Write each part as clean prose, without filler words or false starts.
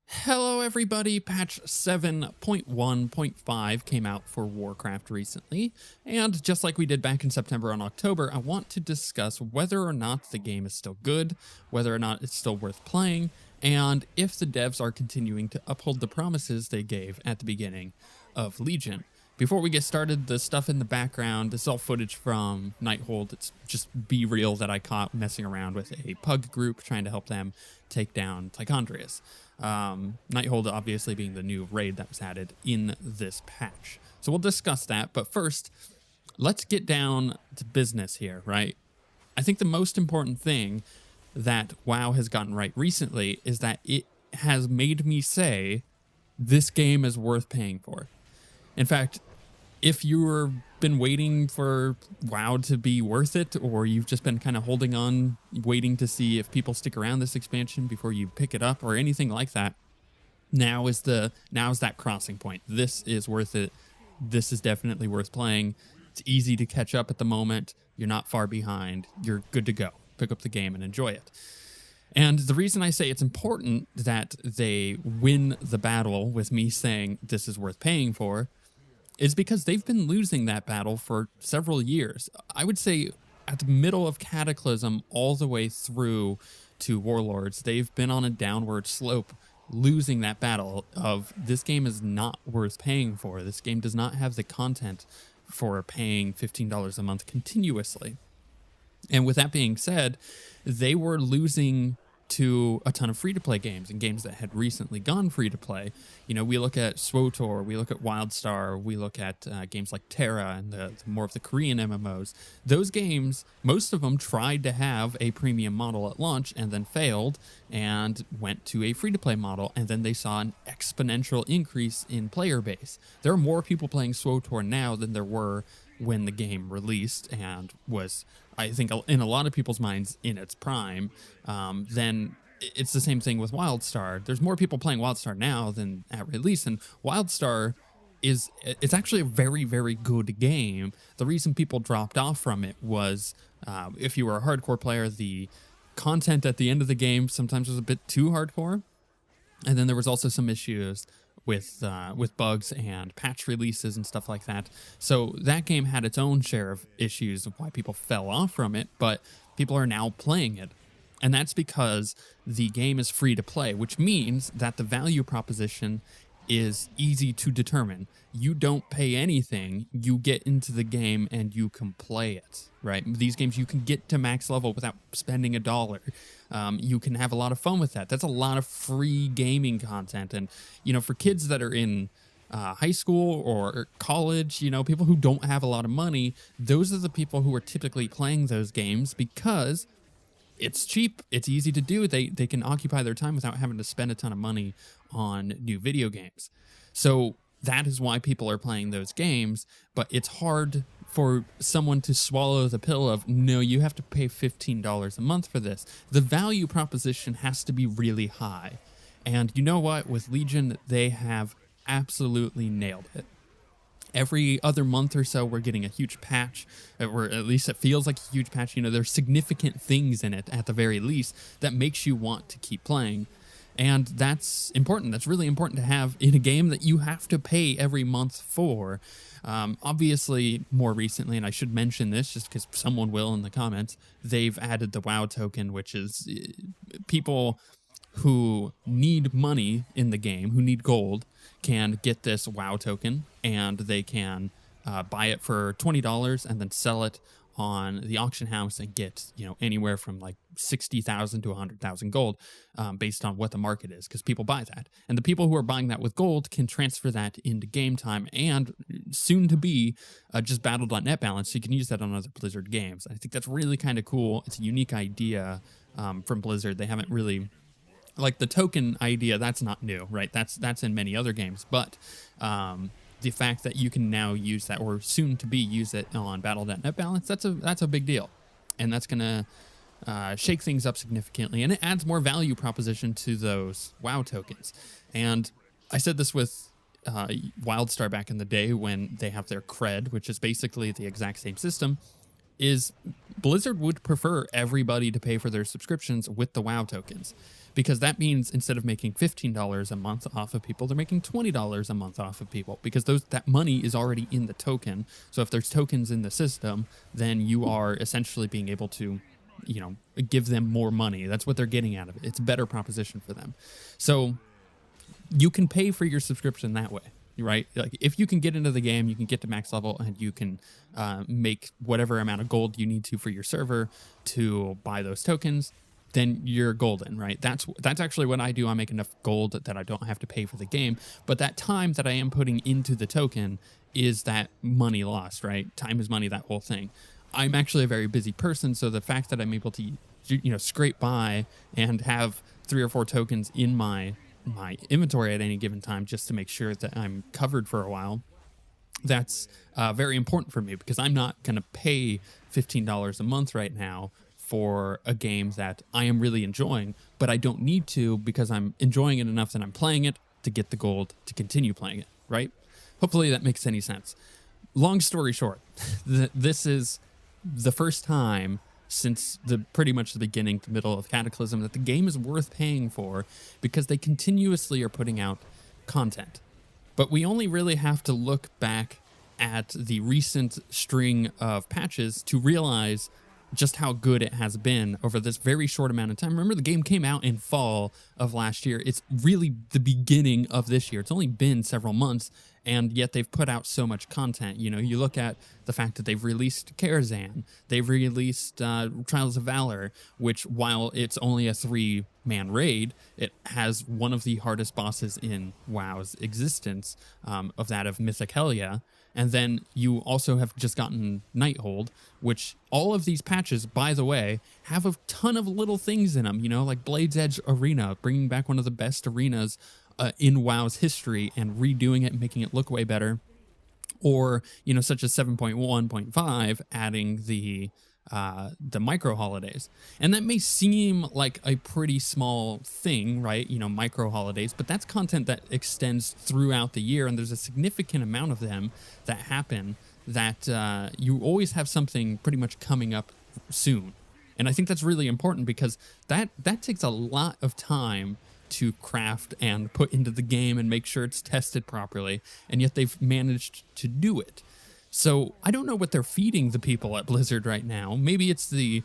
Hello everybody, patch 7.1.5 came out for Warcraft recently, and just like we did back in September and October, I want to discuss whether or not the game is still good, whether or not it's still worth playing, and if the devs are continuing to uphold the promises they gave at the beginning of Legion. Before we get started, the stuff in the background, this is all footage from Nighthold. It's just Be Real that I caught messing around with a pug group trying to help them take down Tychondrius. Nighthold obviously being the new raid that was added in this patch. So we'll discuss that, but first, let's get down to business here, right? I think the most important thing that WoW has gotten right recently is that it has made me say this game is worth paying for. In fact, if you've been waiting for WoW to be worth it, or you've just been kind of holding on, waiting to see if people stick around this expansion before you pick it up or anything like that, now is that crossing point. This is worth it. This is definitely worth playing. It's easy to catch up at the moment. You're not far behind. You're good to go. Pick up the game and enjoy it. And the reason I say it's important that they win the battle with me saying this is worth paying for is because they've been losing that battle for several years. I would say at the middle of Cataclysm all the way through to Warlords, they've been on a downward slope, losing that battle of this game is not worth paying for. This game does not have the content for paying $15 a month continuously. And with that being said, they were losing to a ton of free-to-play games and games that had recently gone free-to-play. You know, we look at SWTOR, we look at WildStar, we look at games like Terra and the more of the Korean MMOs. Those games, most of them tried to have a premium model at launch and then failed and went to a free-to-play model, and then they saw an exponential increase in player base. There are more people playing SWTOR now than there were when the game released and was, I think, in a lot of people's minds in its prime. Then it's the same thing with WildStar. There's more people playing WildStar now than at release, and WildStar it's actually a very, very good game. The reason people dropped off from it was if you were a hardcore player, the content at the end of the game sometimes was a bit too hardcore, and then there was also some issues with bugs and patch releases and stuff like that. So that game had its own share of issues of why people fell off from it, but people are now playing it. And that's because the game is free to play, which means that the value proposition is easy to determine. You don't pay anything, you get into the game and you can play it, right? These games, you can get to max level without spending $1. You can have a lot of fun with that. That's a lot of free gaming content. And, you know, for kids that are in high school or college, you know, people who don't have a lot of money, those are the people who are typically playing those games because it's cheap, it's easy to do. They can occupy their time without having to spend a ton of money on new video games. So that is why people are playing those games, but it's hard for someone to swallow the pill of, no, you have to pay $15 a month for this. The value proposition has to be really high. And you know what? With Legion, they have absolutely nailed it. Every other month or so, we're getting a huge patch, or at least it feels like a huge patch. You know, there's significant things in it, at the very least, that makes you want to keep playing. And that's important. That's really important to have in a game that you have to pay every month for. Obviously, more recently, and I should mention this just because someone will in the comments, they've added the WoW token, which is people who need money in the game, who need gold, can get this WoW token, and they can buy it for $20 and then sell it on the auction house and get, you know, anywhere from like 60,000 to 100,000 gold based on what the market is, because people buy that. And the people who are buying that with gold can transfer that into game time and soon to be just battle.net balance, so you can use that on other Blizzard games. I think that's really kind of cool. It's a unique idea from Blizzard. They haven't really, like the token idea, that's not new, right? That's in many other games, but the fact that you can now use that, or soon to be use it on battle.net balance, that's a big deal, and that's gonna shake things up significantly, and it adds more value proposition to those WoW tokens. And I said this with WildStar back in the day when they have their cred, which is basically the exact same system, is Blizzard would prefer everybody to pay for their subscriptions with the WoW tokens, because that means instead of making $15 a month off of people, they're making $20 a month off of people, because that money is already in the token. So if there's tokens in the system, then you are essentially being able to, you know, give them more money. That's what they're getting out of it. It's a better proposition for them. So you can pay for your subscription that way, right? Like if you can get into the game, you can get to max level, and you can make whatever amount of gold you need to for your server to buy those tokens, then you're golden, right? That's actually what I do. I make enough gold that I don't have to pay for the game, but that time that I am putting into the token is that money lost, right? Time is money, that whole thing. I'm actually a very busy person, so the fact that I'm able to, you know, scrape by and have 3 or 4 tokens in my inventory at any given time just to make sure that I'm covered for a while, that's very important for me, because I'm not going to pay $15 a month right now for a game that I am really enjoying, but I don't need to, because I'm enjoying it enough that I'm playing it to get the gold to continue playing it, right? Hopefully that makes any sense. Long story short, this is the first time since pretty much the beginning to middle of Cataclysm that the game is worth paying for, because they continuously are putting out content. But we only really have to look back at the recent string of patches to realize just how good it has been over this very short amount of time. Remember, the game came out in fall of last year. It's really the beginning of this year. It's only been several months, and yet they've put out so much content. You know, you look at the fact that they've released Karazhan, they've released Trials of Valor, which, while it's only a 3-man raid, it has one of the hardest bosses in WoW's existence, of that of Mythic Helya. And then you also have just gotten Nighthold, which all of these patches, by the way, have a ton of little things in them, you know, like Blade's Edge Arena, bringing back one of the best arenas in WoW's history and redoing it and making it look way better. Or, you know, such as 7.1.5, adding the micro holidays. And that may seem like a pretty small thing, right? You know, micro holidays, but that's content that extends throughout the year, and there's a significant amount of them that happen, that you always have something pretty much coming up soon. And I think that's really important, because that takes a lot of time to craft and put into the game and make sure it's tested properly, and yet they've managed to do it. So I don't know what they're feeding the people at Blizzard right now. Maybe it's the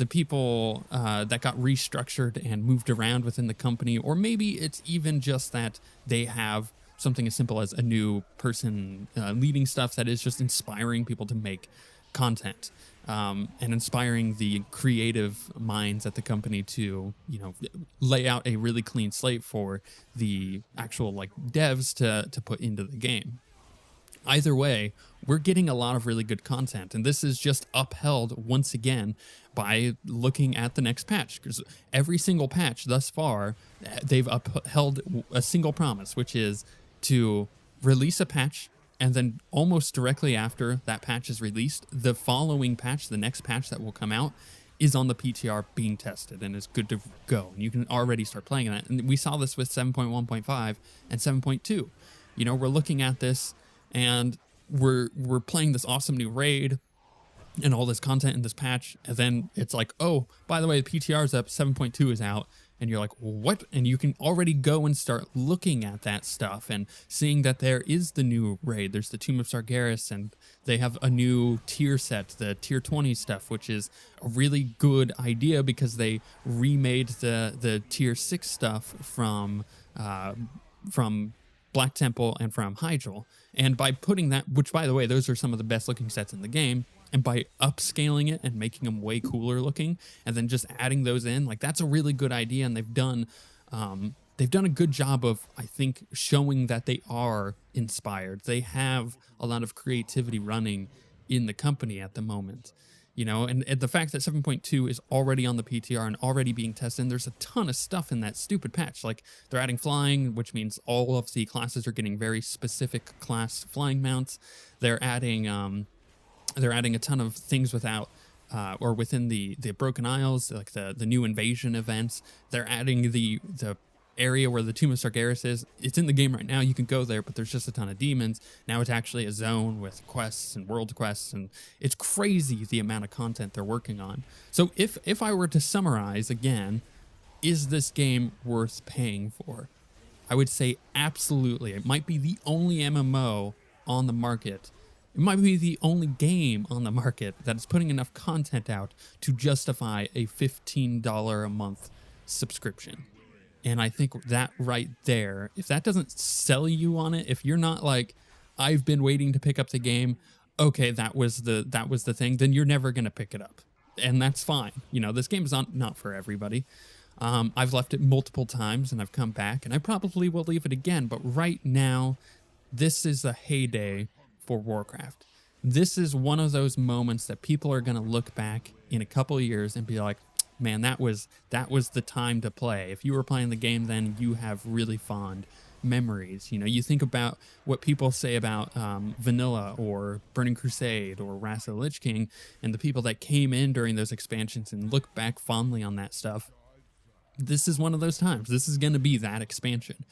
people that got restructured and moved around within the company, or maybe it's even just that they have something as simple as a new person leading stuff that is just inspiring people to make content, and inspiring the creative minds at the company to, you know, lay out a really clean slate for the actual like devs to put into the game. Either way, we're getting a lot of really good content, and this is just upheld once again by looking at the next patch, because every single patch thus far, they've upheld a single promise, which is to release a patch, and then almost directly after that patch is released, the following patch, the next patch that will come out, is on the PTR being tested and is good to go. And you can already start playing that. And we saw this with 7.1.5 and 7.2. You know, we're looking at this, and we're playing this awesome new raid and all this content in this patch, and then it's like, oh, by the way, the PTR's up, 7.2 is out, and you're like, what? And you can already go and start looking at that stuff and seeing that there is the new raid. There's the Tomb of Sargeras, and they have a new tier set, the tier 20 stuff, which is a really good idea, because they remade the tier 6 stuff from Black Temple and from Hyjal. And by putting that, which by the way, those are some of the best looking sets in the game, and by upscaling it and making them way cooler looking, and then just adding those in, like, that's a really good idea. And they've done a good job of, I think, showing that they are inspired. They have a lot of creativity running in the company at the moment. You know, and the fact that 7.2 is already on the PTR and already being tested, and there's a ton of stuff in that stupid patch. Like, they're adding flying, which means all of the classes are getting very specific class flying mounts. They're adding a ton of things without within the Broken Isles, like the new invasion events. They're adding the area where the Tomb of Sargeras is. It's in the game right now. You can go there, but there's just a ton of demons. Now it's actually a zone with quests and world quests, and it's crazy the amount of content they're working on. So if I were to summarize again, is this game worth paying for? I would say absolutely. It might be the only MMO on the market. It might be the only game on the market that is putting enough content out to justify a $15 a month subscription. And I think that right there, if that doesn't sell you on it, if you're not like, I've been waiting to pick up the game, okay, that was the thing, then you're never gonna pick it up. And that's fine. You know, this game is not for everybody. I've left it multiple times and I've come back, and I probably will leave it again, but right now, this is a heyday for Warcraft. This is one of those moments that people are gonna look back in a couple of years and be like, man, that was the time to play. If you were playing the game then, you have really fond memories. You know, you think about what people say about Vanilla or Burning Crusade or Wrath of the Lich King, and the people that came in during those expansions and look back fondly on that stuff. This is one of those times. This is going to be that expansion.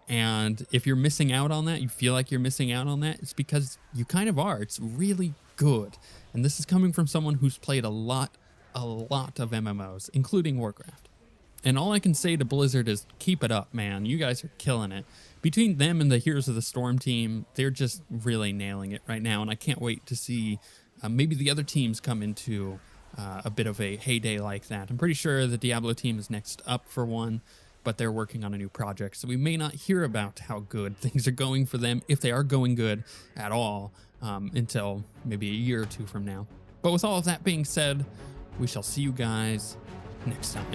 And if you're missing out on that, you feel like you're missing out on that, it's because you kind of are. It's really good. And this is coming from someone who's played a lot of MMOs, including Warcraft. And all I can say to Blizzard is keep it up, man. You guys are killing it. Between them and the Heroes of the Storm team, they're just really nailing it right now. And I can't wait to see maybe the other teams come into a bit of a heyday like that. I'm pretty sure the Diablo team is next up for one, but they're working on a new project. So we may not hear about how good things are going for them, if they are going good at all, until maybe a year or two from now. But with all of that being said, we shall see you guys next time.